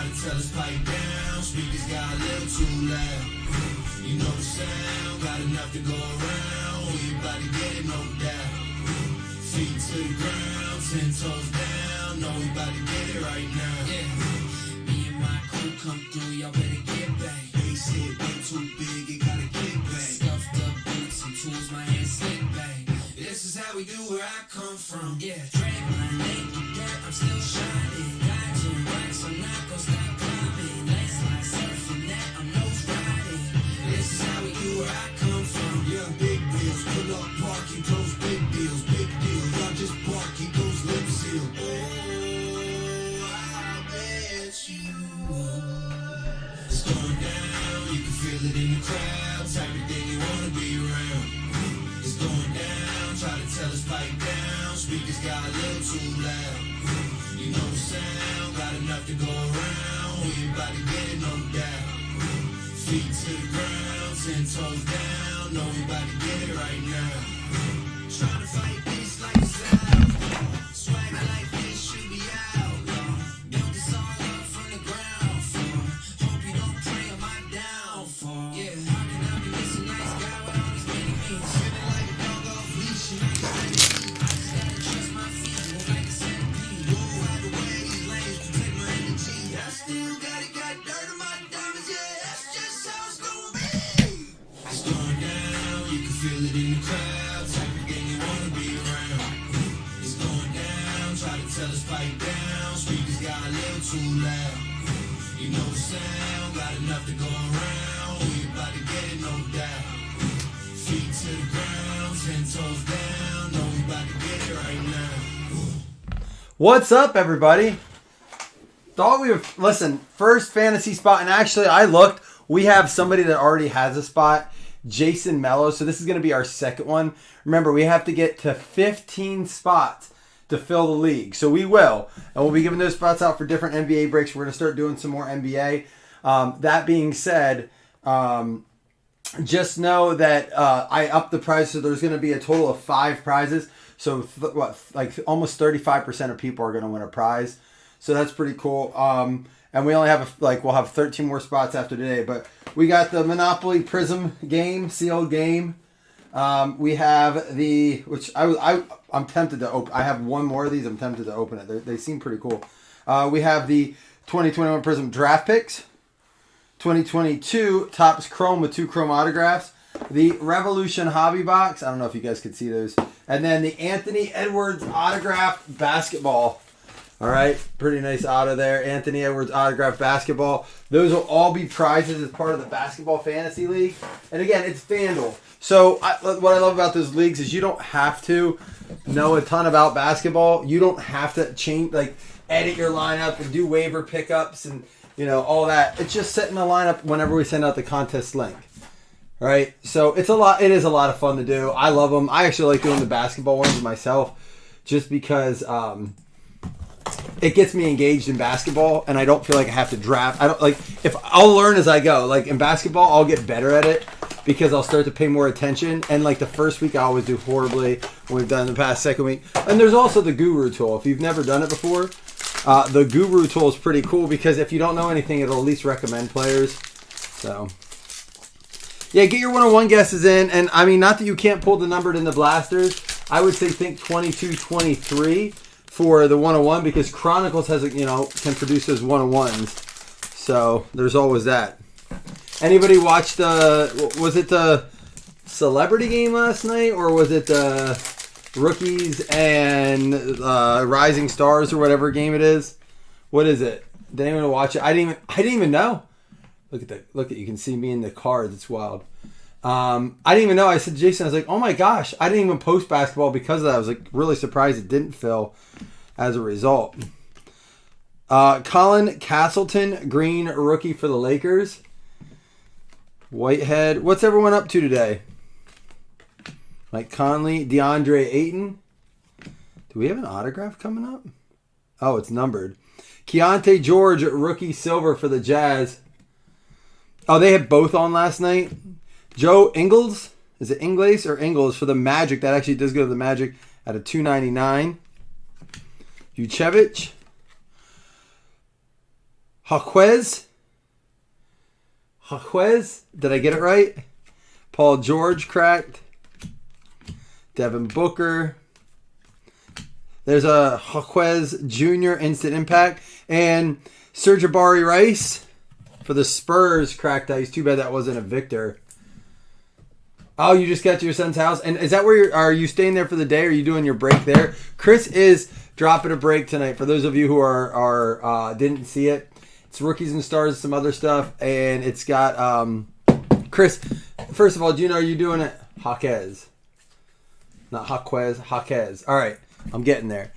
to tell us pipe down. Speakers got a little too loud. You know the sound, got enough to go around. We about to get it, no doubt. Feet to the ground, 10 toes down. Know we about to get it right now. Yeah. Me and my crew come through, y'all better get back. They said they too big, it gotta get back. Stuffed up boots and tools, my hands slick back. This is how we do where I come from. Yeah, drag my name to dirt, I'm still shining. Dodging rocks, I'm not gonna stop climbing. Landslide surfing that, I'm nose riding. This is how we do where I come from. Yeah, big deals, pull up, park, and close big deals. Big deals, y'all just bark, keep those lips sealed. Oh, I bet you it's going down, you can feel it in the crowd. Type of thing you wanna be around. It's going down, try to tell us pipe down. Speakers got a little too loud. You know the sound, got enough to go around. We about to get it, no doubt. Feet to the ground, 10 toes down. Know we about to get it right now. Trying to fight this like it's out. Swagger like this should be out. Built this all up from the ground floor. Hope you don't pray on my downfall. Yeah, how can I be this a nice guy with all these many means? Feeling like a dog off leash and I just gotta trust my feet, move like a centipede. Move out the way, these lanes protect my energy. I still got dirt on my diamonds, yeah, that's just how it's gonna be. It's going down, you can feel it in the crowd. Type of gang you wanna be around. It's going down, try to tell us pipe down. Speakers got a little too loud. You know the sound, got enough to go around. We about to get it, no doubt. Feet to the ground, 10 toes down. Know we about to get it right now. What's up, everybody? Thought we were, listen, first fantasy spot, and actually I looked, we have somebody that already has a spot, Jason Mello, so this is going to be our second one. Remember, we have to get to 15 spots to fill the league, so we will, and we'll be giving those spots out for different NBA breaks. We're going to start doing some more NBA. That being said, just know that I upped the prize, so there's going to be a total of 5 prizes, so almost 35% of people are going to win a prize. So that's pretty cool. And we only have we'll have 13 more spots after today. But we got the Monopoly Prism game, sealed game. We have the, which I'm tempted to open. I have one more of these. I'm tempted to open it. They seem pretty cool. We have the 2021 Prism draft picks. 2022 Topps Chrome with 2 Chrome autographs. The Revolution Hobby Box. I don't know if you guys could see those. And then the Anthony Edwards autograph basketball. All right, pretty nice auto there. Anthony Edwards autographed basketball. Those will all be prizes as part of the Basketball Fantasy League. And again, it's FanDuel. So what I love about those leagues is you don't have to know a ton about basketball. You don't have to change, edit your lineup and do waiver pickups and, all that. It's just setting the lineup whenever we send out the contest link. All right, so it is a lot of fun to do. I love them. I actually like doing the basketball ones myself just because it gets me engaged in basketball, and I don't feel like I have to draft. If I'll learn as I go. Like in basketball, I'll get better at it because I'll start to pay more attention. And the first week, I always do horribly. When we've done the past second week, and there's also the Guru tool. If you've never done it before, the Guru tool is pretty cool because if you don't know anything, it'll at least recommend players. So yeah, get your 101 guesses in, and I mean, not that you can't pull the numbered in the blasters. I would say think 22, 23. For the 101 because Chronicles has can produce those 101s, so there's always that. Anybody watch was it the celebrity game last night or was it the rookies and Rising Stars or whatever game it is? What is it? Did anyone watch it? I didn't even know. Look at you can see me in the cards. It's wild. I didn't even know. I said to Jason, I was like, oh my gosh, I didn't even post basketball because of that. I was really surprised it didn't fill as a result. Colin Castleton, green rookie for the Lakers. Whitehead. What's everyone up to today? Mike Conley, DeAndre Ayton. Do we have an autograph coming up? Oh, it's numbered. Keontae George, rookie silver for the Jazz. Oh, they had both on last night. Joe Ingles. Is it Ingles or Ingles for the Magic? That actually does go to the Magic at a $2.99. Vucevic. Jaquez. Did I get it right? Paul George cracked. Devin Booker. There's a Jaquez Jr. Instant Impact. And Serge Jabari Rice for the Spurs cracked ice. Too bad that wasn't a Victor. Oh, you just got to your son's house? And is that where are you staying there for the day? Or are you doing your break there? Chris is dropping a break tonight. For those of you who are didn't see it, it's Rookies and Stars, some other stuff. And it's got Chris, first of all, do you know are you doing it? Jaquez. Not Jaquez, Jaquez. All right, I'm getting there.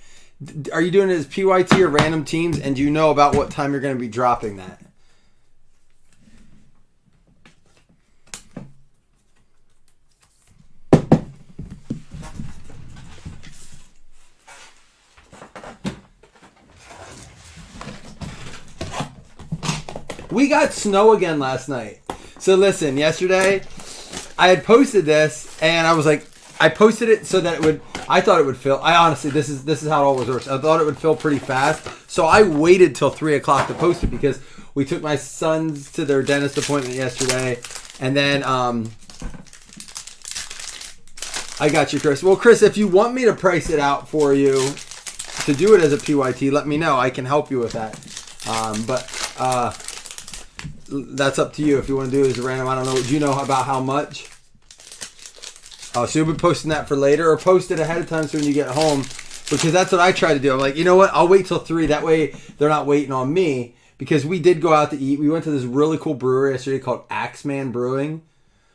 Are you doing it as PYT or random teams? And do you know about what time you're going to be dropping that? We got snow again last night. So listen, yesterday I had posted this and I was like, I posted it so that it would, I thought it would fill. I honestly, this is how it always works. I thought it would fill pretty fast. So I waited till 3 o'clock to post it because we took my sons to their dentist appointment yesterday. And then I got you, Chris. Well, Chris, if you want me to price it out for you to do it as a PYT, let me know. I can help you with that. But that's up to you. If you want to do it as a random, I don't know. Do you know about how much? Oh, so you'll be posting that for later, or post it ahead of time so when you get home, because that's what I try to do. I'm like, you know what? I'll wait till 3. That way they're not waiting on me, because we did go out to eat. We went to this really cool brewery yesterday called Axeman Brewing.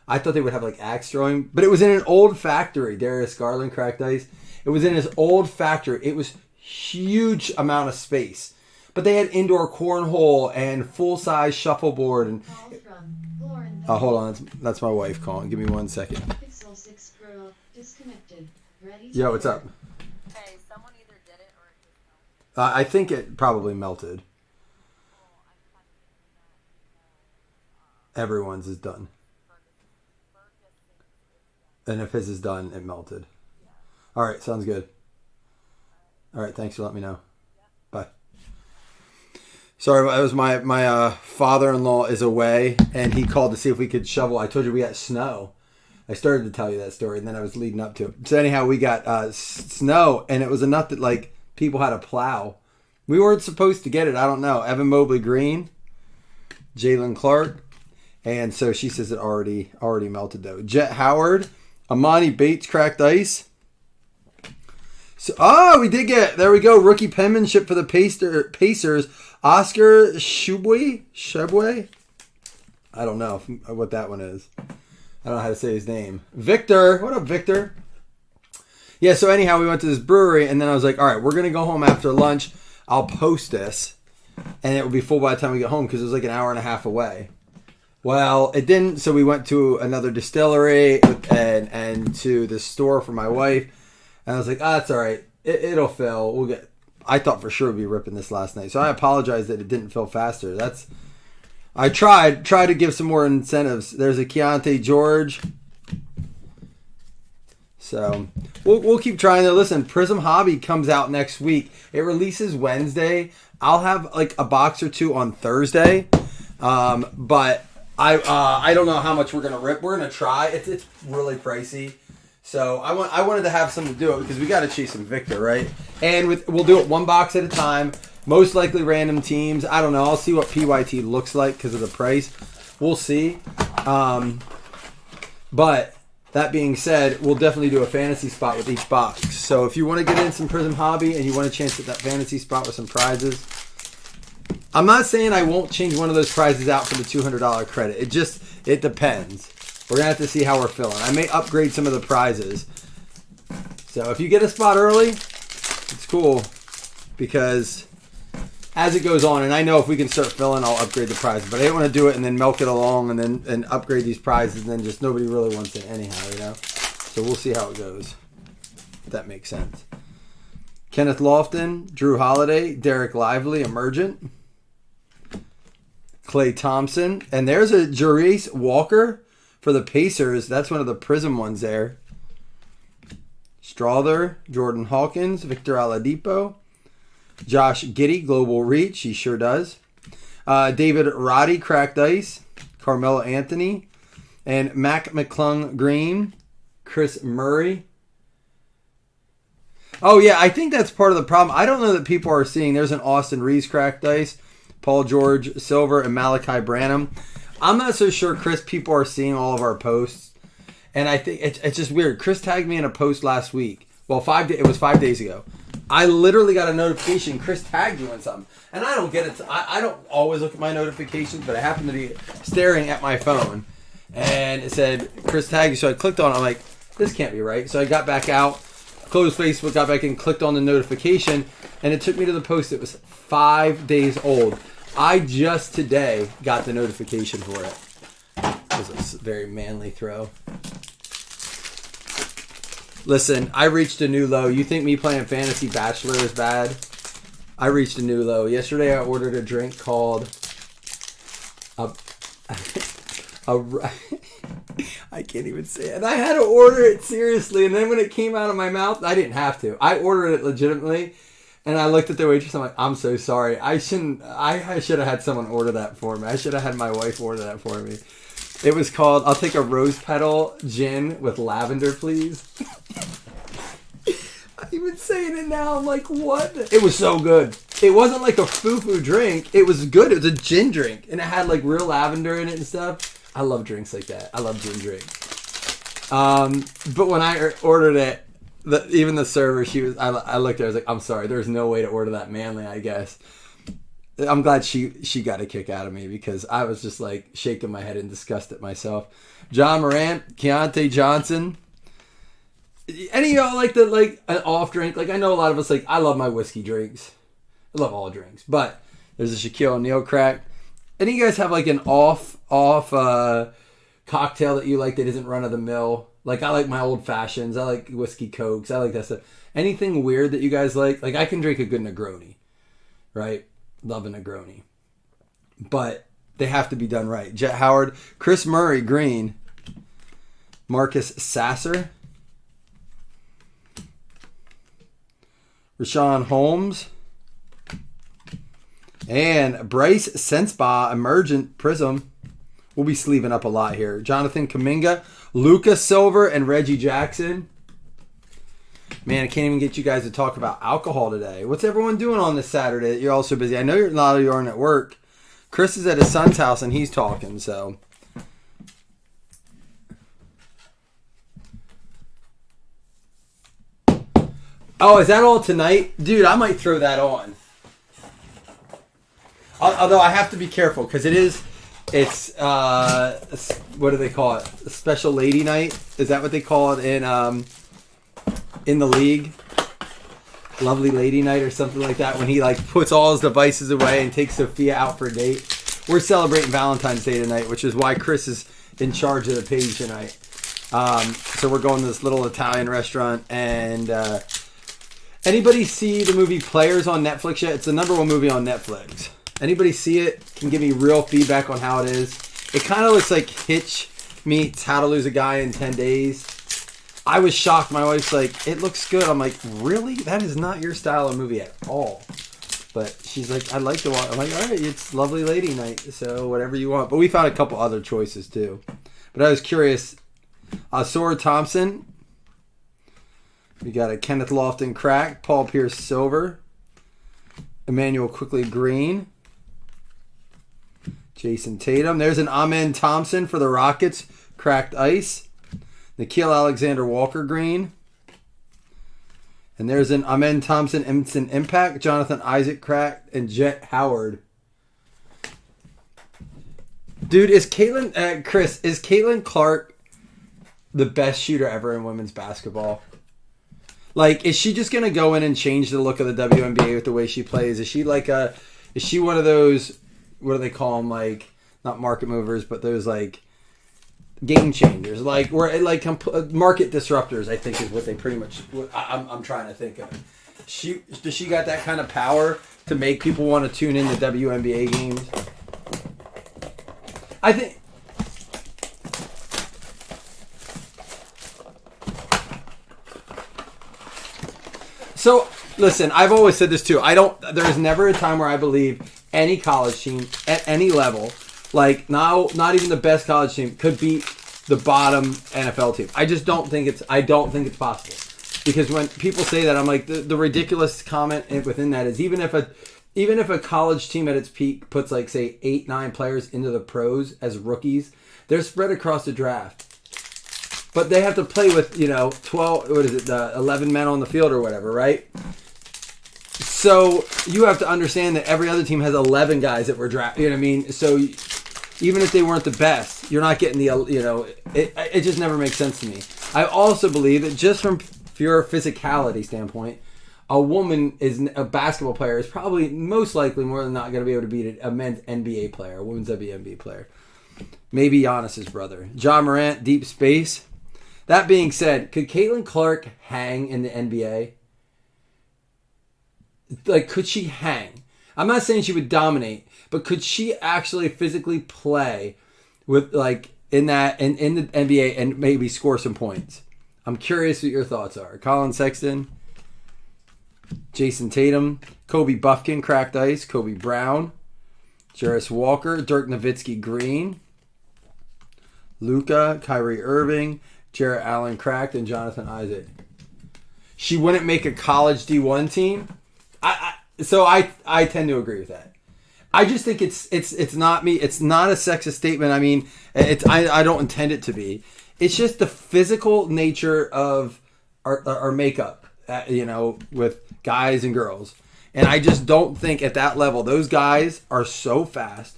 I thought they would have like axe throwing, but it was in an old factory. Darius Garland cracked ice. It was in his old factory. It was huge amount of space, but they had indoor cornhole and full size shuffleboard. And hold on, that's my wife calling. Give me 1 second. Pixel 6 Pro disconnected. Ready? Yo, what's up? Hey, someone either did it or it just melted. I think it probably melted. Everyone's is done. And if his is done, it melted. All right, sounds good. All right, thanks for letting me know. Bye. Sorry, it was my father-in-law is away, and he called to see if we could shovel. I told you we got snow. I started to tell you that story, and then I was leading up to it. So anyhow, we got snow, and it was enough that like people had to plow. We weren't supposed to get it. I don't know. Evan Mobley Green, Jalen Clark, and so she says it already melted though. Jet Howard, Amani Bates cracked ice. So we did get, there we go, rookie penmanship for the Pacers. Oscar Shubwe. I don't know what that one is. I don't know how to say his name. Victor. What up, Victor? Yeah, so anyhow, we went to this brewery, and then I was like, all right, we're going to go home after lunch. I'll post this, and it will be full by the time we get home because it was like an hour and a half away. Well, it didn't, so we went to another distillery and to the store for my wife, and I was like, that's all right. It'll fill. We'll get. I thought for sure we'd be ripping this last night, so I apologize that it didn't fill faster. I tried to give some more incentives. There's a Keontae George. So we'll keep trying to listen. Prism Hobby comes out next week. It releases Wednesday. I'll have like a box or two on Thursday, but I don't know how much we're gonna rip. We're gonna try. It's really pricey. So I wanted to have something to do it because we got to chase some Victor, right? And we'll do it one box at a time. Most likely random teams. I don't know. I'll see what PYT looks like because of the price. We'll see. But that being said, we'll definitely do a fantasy spot with each box. So if you want to get in some Prism Hobby and you want a chance at that fantasy spot with some prizes, I'm not saying I won't change one of those prizes out for the $200 credit. It depends. We're going to have to see how we're feeling. I may upgrade some of the prizes. So if you get a spot early, it's cool. Because as it goes on, and I know if we can start filling, I'll upgrade the prizes. But I don't want to do it and then milk it along and upgrade these prizes and then just nobody really wants it anyhow, you know? So we'll see how it goes. If that makes sense. Kenneth Lofton, Drew Holiday, Derek Lively, Emergent. Klay Thompson. And there's a Jarace Walker for the Pacers. That's one of the Prism ones there. Strother, Jordan Hawkins, Victor Oladipo, Josh Giddey, Global Reach. He sure does. David Roddy, cracked ice. Carmelo Anthony. And Mac McClung Green. Chris Murray. Oh, yeah, I think that's part of the problem. I don't know that people are seeing. There's an Austin Reeves cracked ice. Paul George Silver and Malachi Branham. I'm not so sure, Chris, people are seeing all of our posts. And I think it's just weird. Chris tagged me in a post last week. Well, it was 5 days ago. I literally got a notification. Chris tagged you in something. And I don't get it. I don't always look at my notifications, but I happened to be staring at my phone. And it said, Chris tagged you. So I clicked on it. I'm like, this can't be right. So I got back out, closed Facebook, got back in, clicked on the notification. And it took me to the post. It was 5 days old. I just today got the notification for it. It was a very manly throw. Listen, I reached a new low. You think me playing Fantasy Bachelor is bad? I reached a new low. Yesterday I ordered a drink called I can't even say it. And I had to order it seriously. And then when it came out of my mouth, I didn't have to. I ordered it legitimately. And I looked at the waitress. I'm like, I'm so sorry. I should have had someone order that for me. I should have had my wife order that for me. It was called, I'll take a rose petal gin with lavender, please. I'm even saying it now. I'm like, what? It was so good. It wasn't like a foo-foo drink. It was good. It was a gin drink. And it had like real lavender in it and stuff. I love drinks like that. I love gin drinks. But when I ordered it, even the server, I looked at her, I was like, I'm sorry. There's no way to order that manly, I guess. I'm glad she got a kick out of me because I was just like shaking my head in disgust at myself. John Morant, Keontae Johnson. Any of y'all like an off drink? Like I know a lot of us I love my whiskey drinks. I love all drinks, but there's a Shaquille O'Neal crack. Any of you guys have like an off cocktail that you like that isn't run of the mill? Like I like my old fashions. I like whiskey cokes. I like that stuff. Anything weird that you guys like? Like I can drink a good Negroni, right? Love a Negroni. But they have to be done right. Jet Howard, Chris Murray, green. Marcus Sasser. Rashawn Holmes. And Bryce Sensabaugh, Emergent Prism. We'll be sleeving up a lot here. Jonathan Kuminga, Luka Silver, and Reggie Jackson. Man, I can't even get you guys to talk about alcohol today. What's everyone doing on this Saturday? You're all so busy. I know a lot of you aren't at work. Chris is at his son's house and he's talking, so. Oh, is that all tonight? Dude, I might throw that on. Although I have to be careful because it's what do they call it? A special lady night? Is that what they call it in the league? Lovely lady night or something like that, when he puts all his devices away and takes Sophia out for a date. We're celebrating Valentine's Day tonight, which is why Chris is in charge of the page tonight. So we're going to this little Italian restaurant. And anybody see the movie Players on Netflix yet? It's the #1 movie on Netflix. Anybody see it? Can give me real feedback on how it is. It kind of looks like Hitch meets How to Lose a Guy in 10 Days. I was shocked. My wife's like, it looks good. I'm like, really? That is not your style of movie at all. But she's like, I'd like to watch. I'm like, all right, it's lovely lady night, so whatever you want. But we found a couple other choices too. But I was curious. Sora Thompson. We got a Kenneth Lofton crack. Paul Pierce silver. Emmanuel Quickly green. Jason Tatum. There's an Amen Thompson for the Rockets. Cracked ice. Nickeil Alexander-Walker green. And there's an Amen Thompson Instant Impact. Jonathan Isaac cracked. And Jet Howard. Dude, is Caitlin Clark the best shooter ever in women's basketball? Is she just going to go in and change the look of the WNBA with the way she plays? Is she one of those, what do they call them? Not market movers, but those game changers. Market disruptors, I think is what they pretty much, I'm trying to think of. Does she got that kind of power to make people want to tune in to WNBA games? I think. So, listen, I've always said this too. There is never a time where I believe any college team at any level, like now, not even the best college team could beat the bottom NFL team. I just don't think it's possible. Because when people say that, I'm like, the ridiculous comment within that is even if a college team at its peak puts like say 8-9 players into the pros as rookies, they're spread across the draft. But they have to play with 11 men on the field or whatever, right? So you have to understand that every other team has 11 guys that were drafted. You know what I mean? So even if they weren't the best, you're not getting it just never makes sense to me. I also believe that just from pure physicality standpoint, a basketball player is probably most likely more than not going to be able to beat a men's NBA player, a women's WNBA player. Maybe Giannis's brother. Ja Morant, deep space. That being said, could Caitlin Clark hang in the NBA? Like, could she hang? I'm not saying she would dominate, but could she actually physically play with like in the NBA and maybe score some points? I'm curious what your thoughts are. Colin Sexton, Jason Tatum, Kobe Buffkin, cracked ice, Kobe Brown, Jarris Walker, Dirk Nowitzki Green, Luka, Kyrie Irving, Jarrett Allen cracked, and Jonathan Isaac. She wouldn't make a college D1 team. So I tend to agree with that. I just think it's not me. It's not a sexist statement. I mean, I don't intend it to be. It's just the physical nature of our makeup, with guys and girls. And I just don't think at that level, those guys are so fast.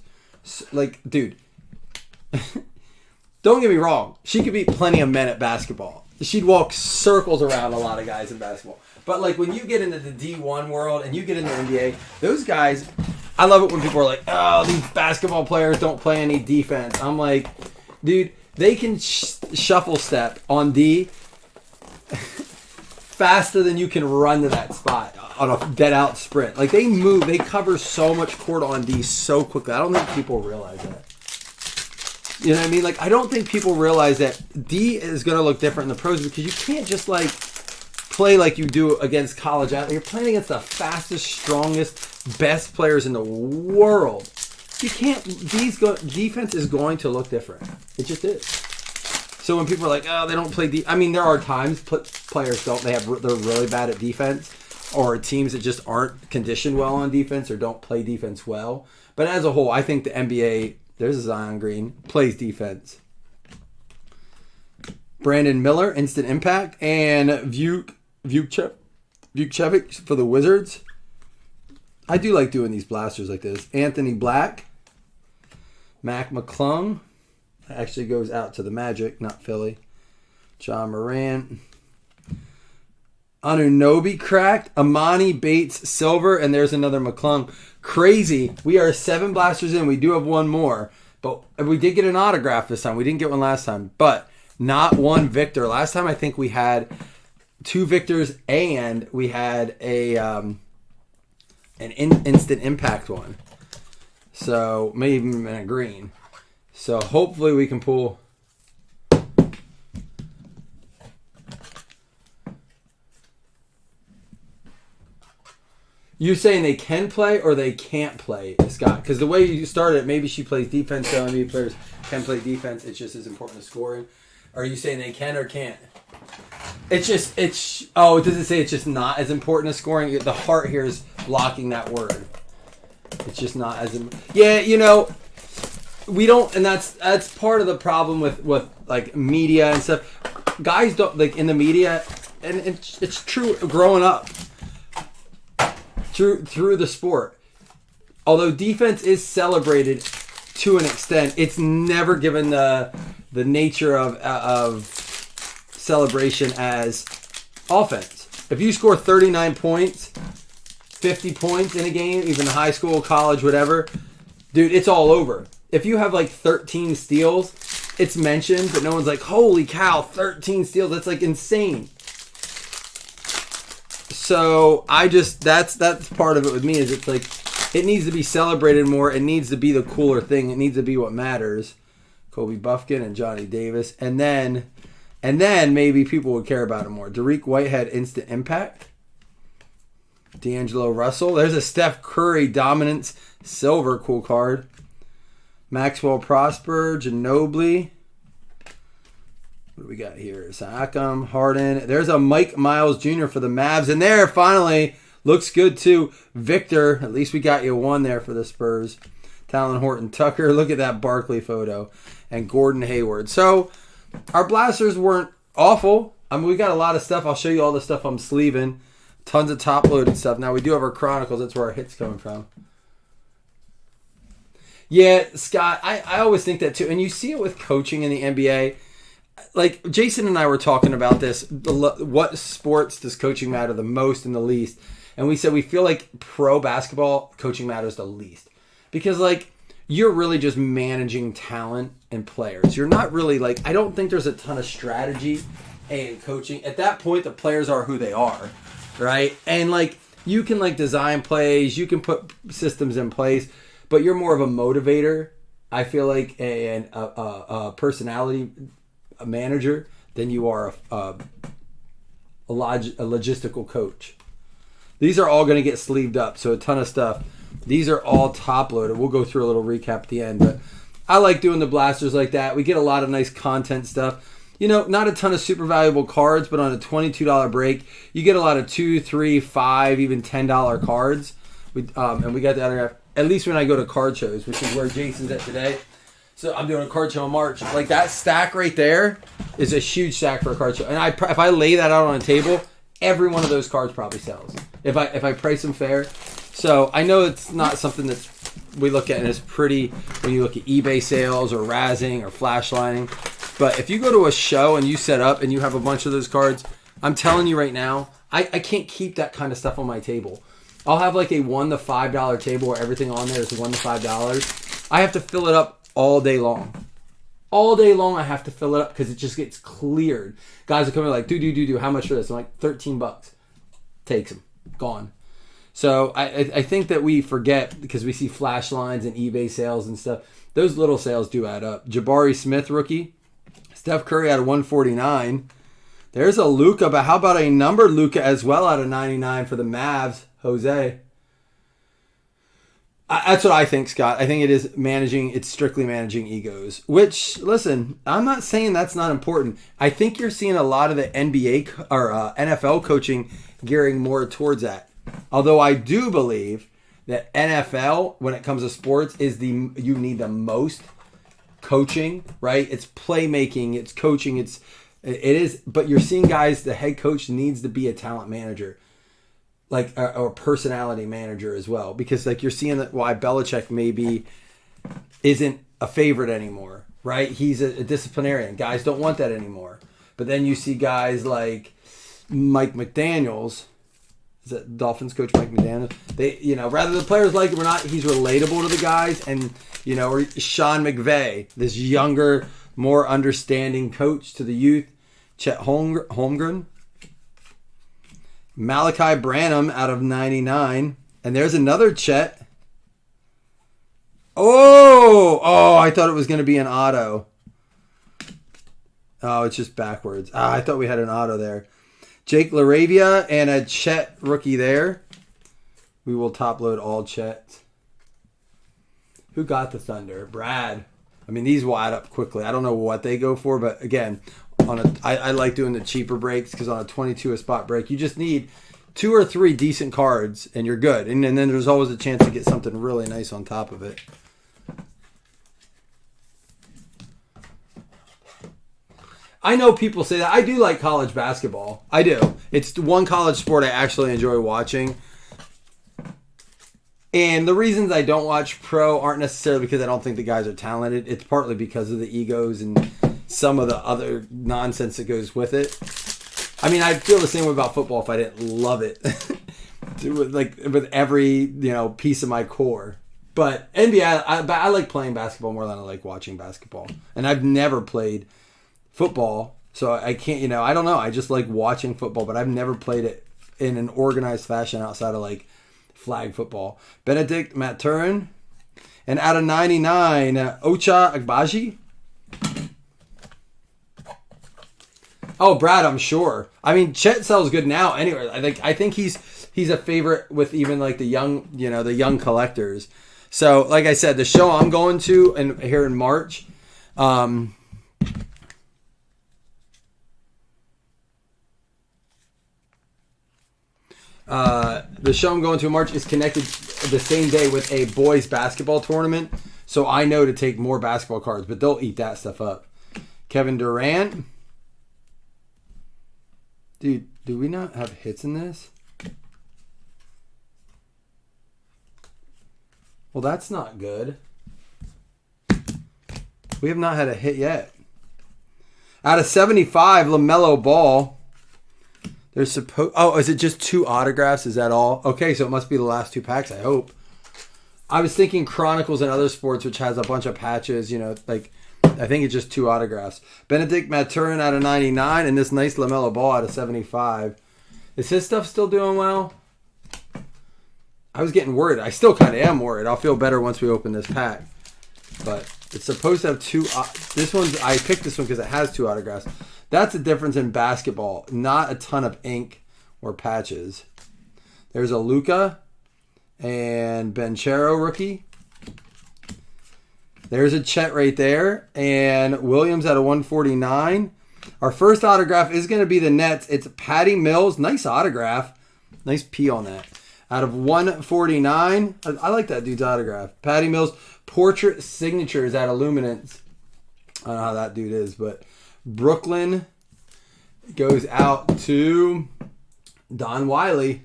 Like, dude, don't get me wrong. She could beat plenty of men at basketball. She'd walk circles around a lot of guys in basketball. But, like, when you get into the D1 world and you get into the NBA, those guys, I love it when people are like, oh, these basketball players don't play any defense. I'm like, dude, they can shuffle step on D faster than you can run to that spot on a dead out sprint. Like, they cover so much court on D so quickly. I don't think people realize that. You know what I mean? Like, I don't think people realize that D is going to look different in the pros because you can't just, like, play like you do against college athletes. You're playing against the fastest, strongest, best players in the world. You can't. Defense is going to look different. It just is. So when people are like, "Oh, they don't play," I mean, there are times players don't. They're really bad at defense, or teams that just aren't conditioned well on defense or don't play defense well. But as a whole, I think the NBA. There's a Zion Green plays defense. Brandon Miller, instant impact, and Vukcevic for the Wizards. I do like doing these blasters like this. Anthony Black, Mac McClung, actually goes out to the Magic, not Philly. John Morant, Anunoby cracked, Amani Bates silver, and there's another McClung. Crazy. We are 7 blasters in. We do have one more, but we did get an autograph this time. We didn't get one last time, but not one Victor. Last time I think we had 2 Victors and we had an instant impact one. So maybe even a green. So hopefully we can pull. You saying they can play or they can't play, Scott? Because the way you started it, maybe she plays defense, so maybe players can play defense. It's just as important as scoring. Are you saying they can or can't? Does it say it's just not as important as scoring? The heart here is blocking that word. It's just not as we don't, and that's part of the problem with like media and stuff. Guys don't, like, in the media, and it's true growing up through the sport. Although defense is celebrated to an extent, it's never given the nature of celebration as offense. If you score 39 points, 50 points in a game, even high school, college, whatever, dude, it's all over. If you have like 13 steals, it's mentioned, but no one's like, holy cow, 13 steals, that's like insane. So that's part of it with me, is it's like it needs to be celebrated more. It needs to be the cooler thing. It needs to be what matters. Kobe Buffkin and Johnny Davis, and then maybe people would care about it more. Dariq Whitehead, instant impact. D'Angelo Russell. There's a Steph Curry Dominance Silver, cool card. Maxwell Prosper, Ginobili. What do we got here? Siakam, Harden. There's a Mike Miles Jr. for the Mavs. And there, finally, looks good too. Victor, at least we got you one there for the Spurs. Talon Horton Tucker. Look at that Barkley photo. And Gordon Hayward. So, our blasters weren't awful. I mean, we got a lot of stuff. I'll show you all the stuff I'm sleeving. Tons of top-loaded stuff. Now, we do have our Chronicles. That's where our hit's coming from. Yeah, Scott, I always think that too. And you see it with coaching in the NBA. Like, Jason and I were talking about this. What sports does coaching matter the most and the least? And we said we feel like pro basketball coaching matters the least. Because, like, you're really just managing talent and players. You're not really, like, I don't think there's a ton of strategy in coaching. At that point, the players are who they are, right? And, like, you can, like, design plays. You can put systems in place. But you're more of a motivator, I feel like, a personality manager than you are a logistical coach. These are all going to get sleeved up, so a ton of stuff. These are all top-loaded. We'll go through a little recap at the end. But I like doing the blasters like that. We get a lot of nice content stuff. You know, not a ton of super valuable cards, but on a $22 break, you get a lot of $2, $3, $5, even $10 cards. And we got the autograph. At least when I go to card shows, which is where Jason's at today. So I'm doing a card show in March. Like, that stack right there is a huge stack for a card show. And if I lay that out on a table, every one of those cards probably sells. If I price them fair. So I know it's not something that we look at and it's pretty when you look at eBay sales or razzing or flashlining. But if you go to a show and you set up and you have a bunch of those cards, I'm telling you right now, I can't keep that kind of stuff on my table. I'll have like a $1 to $5 table where everything on there is $1 to $5. I have to fill it up all day long. All day long I have to fill it up because it just gets cleared. Guys will come in like, do, how much for this? I'm like, $13. Takes them. Gone. So I think that we forget because we see flash lines and eBay sales and stuff. Those little sales do add up. Jabari Smith rookie. Steph Curry out of 149. There's a Luka, but how about a numbered Luka as well out of 99 for the Mavs? Jose. That's what I think, Scott. I think it's strictly managing egos. Which, listen, I'm not saying that's not important. I think you're seeing a lot of the NBA or NFL coaching gearing more towards that. Although I do believe that NFL, when it comes to sports, you need the most coaching, right? It's playmaking, it's coaching, it is. But you're seeing guys, the head coach needs to be a talent manager. Like a personality manager as well, because like you're seeing that why Belichick maybe isn't a favorite anymore, right? He's a disciplinarian. Guys don't want that anymore. But then you see guys like Mike McDaniels. Is that Dolphins coach Mike McDaniels? They, rather the players like him or not, he's relatable to the guys. And or Sean McVay, this younger, more understanding coach to the youth. Chet Holmgren. Malachi Branham out of 99. And there's another Chet. Oh, I thought it was going to be an auto. Oh, it's just backwards. I thought we had an auto there. Jake LaRavia and a Chet rookie there. We will top load all Chet. Who got the Thunder? Brad. I mean, these will add up quickly. I don't know what they go for, but again, I like doing the cheaper breaks because on a 22 a spot break, you just need 2 or 3 decent cards and you're good. And then there's always a chance to get something really nice on top of it. I know people say that. I do like college basketball. I do. It's the one college sport I actually enjoy watching. And the reasons I don't watch pro aren't necessarily because I don't think the guys are talented. It's partly because of the egos and some of the other nonsense that goes with it. I mean, I'd feel the same way about football if I didn't love it. Like with every, piece of my core. But NBA, I like playing basketball more than I like watching basketball. And I've never played football, so I can't, I don't know. I just like watching football, but I've never played it in an organized fashion outside of like flag football. Benedict Mathurin. And out of 99, Ocha Agbaji. Oh, Brad, I'm sure. I mean, Chet sells good now anyway. I think he's he's a favorite with even like the young, the young collectors. So, like I said, the show I'm going to here in March, the show I'm going to in March is connected the same day with a boys basketball tournament. So I know to take more basketball cards, but they'll eat that stuff up. Kevin Durant. Dude, do we not have hits in this? Well, that's not good. We have not had a hit yet. Out of 75, LaMelo Ball. There's is it just 2 autographs? Is that all? Okay, so it must be the last 2 packs, I hope. I was thinking Chronicles and Other Sports, which has a bunch of patches, like I think it's just 2 autographs. Benedict Mathurin out of 99 and this nice LaMelo Ball out of 75. Is his stuff still doing well? I was getting worried. I still kind of am worried. I'll feel better once we open this pack. But it's supposed to have 2. I picked this one because it has 2 autographs. That's the difference in basketball. Not a ton of ink or patches. There's a Luka and Banchero rookie. There's a Chet right there. And Williams out of 149. Our first autograph is going to be the Nets. It's Patty Mills. Nice autograph. Nice P on that. Out of 149. I like that dude's autograph. Patty Mills. Portrait signatures out of Luminance. I don't know how that dude is, but Brooklyn goes out to Don Wiley.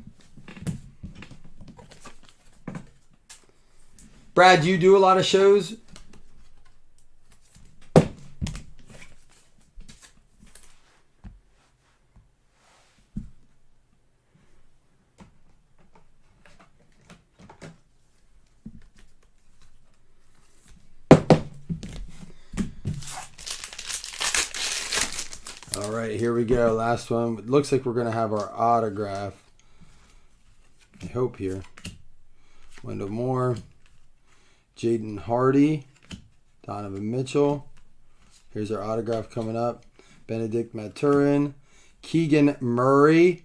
Brad, do you do a lot of shows? All right, here we go. Last one. It looks like we're going to have our autograph. I hope here. Wendell Moore. Jaden Hardy. Donovan Mitchell. Here's our autograph coming up. Benedict Mathurin. Keegan Murray.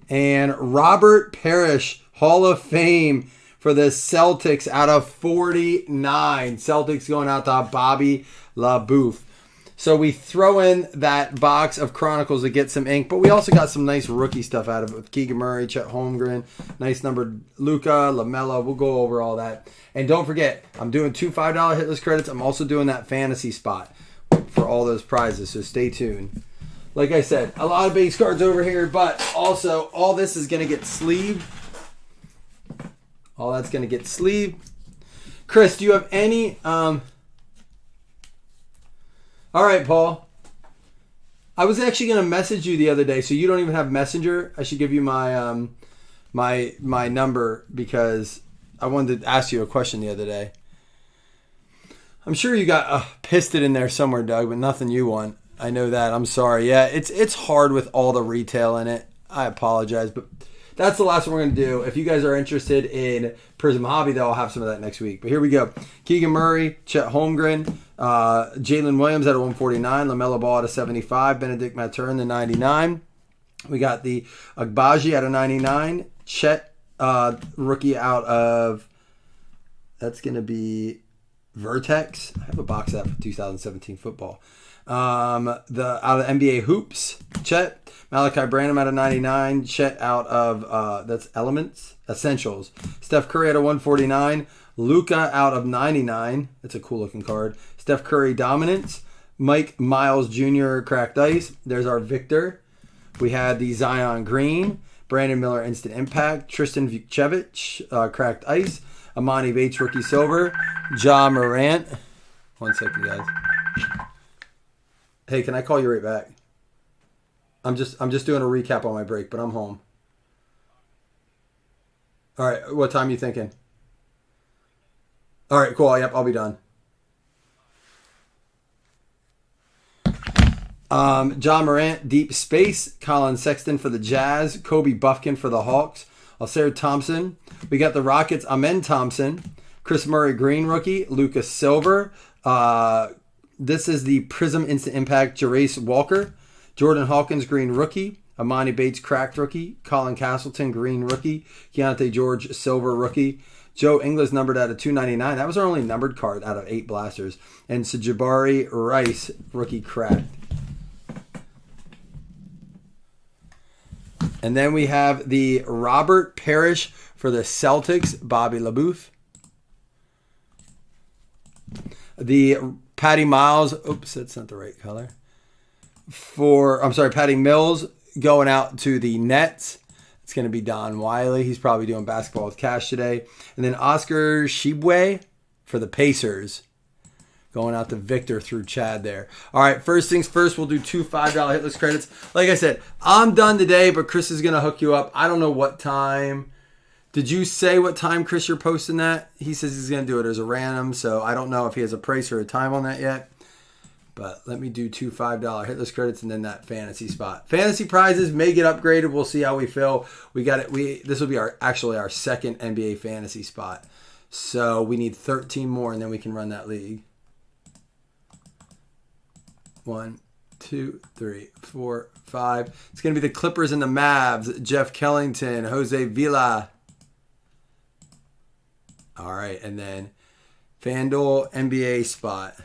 And Robert Parrish. Hall of Fame for the Celtics out of 49. Celtics going out to Bobby LaBouffe. So we throw in that box of Chronicles to get some ink, but we also got some nice rookie stuff out of it with Keegan Murray, Chet Holmgren, nice numbered Luka, LaMelo. We'll go over all that. And don't forget, I'm doing 2 $5 hitless credits. I'm also doing that fantasy spot for all those prizes, so stay tuned. Like I said, a lot of base cards over here, but also all this is going to get sleeved. All that's going to get sleeved. Chris, do you have any... All right, Paul. I was actually going to message you the other day, so you don't even have Messenger. I should give you my my number because I wanted to ask you a question the other day. I'm sure you got pisted in there somewhere, Doug, but nothing you want. I know that. I'm sorry. Yeah, it's hard with all the retail in it. I apologize, but that's the last one we're going to do. If you guys are interested in Prism Hobby, though, I'll have some of that next week. But here we go. Keegan Murray, Chet Holmgren, Jalen Williams out of 149, LaMelo Ball out of 75, Benedict Mathurin the 99. We got the Agbaji out of 99, Chet rookie out of, that's going to be Vertex. I have a box of that for 2017 football. Out of NBA Hoops, Chet. Malachi Branham out of 99. Chet out of, that's Elements. Essentials. Steph Curry out of 149. Luka out of 99. That's a cool looking card. Steph Curry Dominance. Mike Miles Jr. Cracked Ice. There's our Victor. We had the Zion Green. Brandon Miller Instant Impact. Tristan Vukcevic Cracked Ice. Amani Bates Rookie Silver. Ja Morant. 1 second, guys. Hey, can I call you right back? I'm just doing a recap on my break, but I'm home. All right, what time are you thinking? All right, cool. Yep, I'll be done. John Morant, Deep Space. Colin Sexton for the Jazz. Kobe Buffkin for the Hawks. Alcera Thompson. We got the Rockets, Amen Thompson. Chris Murray Green rookie. Lucas Silver. This is the Prism Instant Impact Jarace Walker. Jordan Hawkins Green rookie. Amani Bates, cracked rookie. Colin Castleton, green rookie. Keontae George, silver rookie. Joe Ingles numbered out of 299. That was our only numbered card out of 8 blasters. And Jabari Rice, rookie cracked. And then we have the Robert Parrish for the Celtics, Bobby LaBeouf. The Patty Miles, oops, that's not the right color. Patty Mills going out to the Nets. It's going to be Don Wiley. He's probably doing basketball with cash today. And then Oscar Shibwe for the Pacers. Going out to Victor through Chad there. All right, first things first, we'll do 2 $5 hitless credits. Like I said, I'm done today, but Chris is going to hook you up. I don't know what time. Did you say what time, Chris, you're posting that? He says he's going to do it as a random, so I don't know if he has a price or a time on that yet. But let me do 2 $5 hitless credits and then that fantasy spot. Fantasy prizes may get upgraded. We'll see how we feel. We got it. This will be our second NBA fantasy spot. So we need 13 more and then we can run that league. 1, 2, 3, 4, 5. It's going to be the Clippers and the Mavs. Jeff Kellington, Jose Villa. All right, and then FanDuel NBA spot.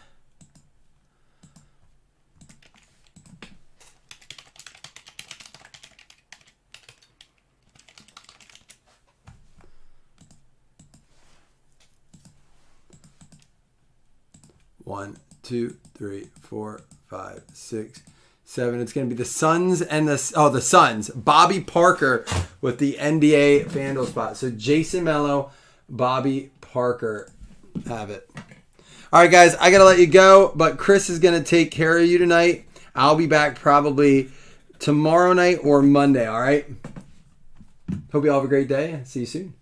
One, 2, 3, 4, 5, 6, 7. It's going to be the Suns and the Suns. Bobby Parker with the NBA FanDuel spot. So Jason Mello, Bobby Parker have it. All right, guys, I got to let you go, but Chris is going to take care of you tonight. I'll be back probably tomorrow night or Monday, all right? Hope you all have a great day. See you soon.